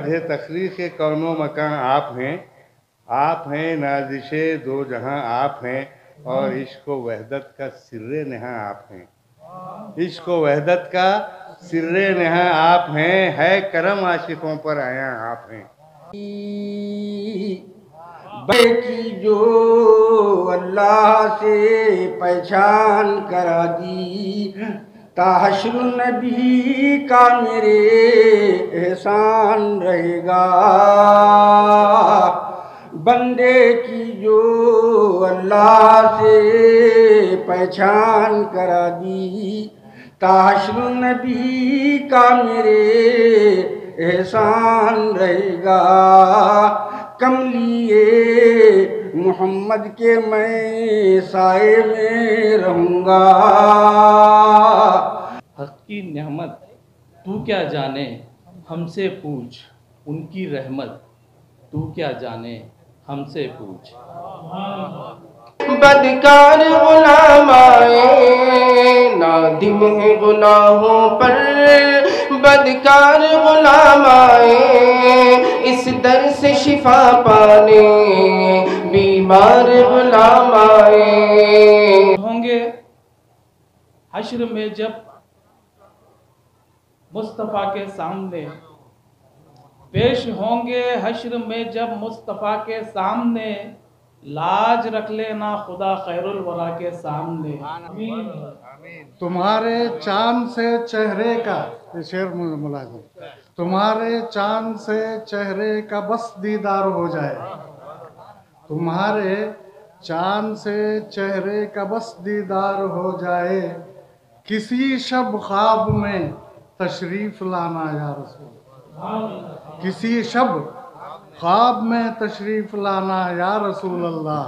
ये तकरीर के कौनो मकान आप हैं नाज़िशे दो जहां आप हैं, और इश्क वहदत का सिर्रे नहा आप हैं। इश्क वहदत का सिर्रे नहा आप हैं, है करम आशिकों पर आया आप हैं। की जो अल्लाह से पहचान करा दी, ताहशर नबी का मेरे एहसान रहेगा। बंदे की जो अल्लाह से पहचान करा दी, ताहशर नबी का मेरे एहसान रहेगा। कमलिए मोहम्मद के मैं साए में रहूँगा। हक़ की नेमत तू क्या जाने, हमसे पूछ उनकी रहमत तू क्या जाने, हमसे पूछ। बदकार गुलाम आए नादिम है गुनाहों पर, बदकार गुलाम आए इस दर से शिफा पाने, बीमार गुलाम आए। होंगे हश्र में जब मुस्तफ़ा के सामने, पेश होंगे हश्र में जब मुस्तफ़ा के सामने, लाज रख लेना खुदा खैरुल वरा के सामने। तुम्हारे चांद से चेहरे का, ये शेर मुलाज़िम, तुम्हारे चांद से चेहरे का बस दीदार हो जाए, तुम्हारे चांद से चेहरे का बस दीदार हो जाए, किसी शब ख्वाब में तशरीफ़ लाना या रसूल, किसी शब ख्वाब में तशरीफ़ लाना या रसूल अल्लाह।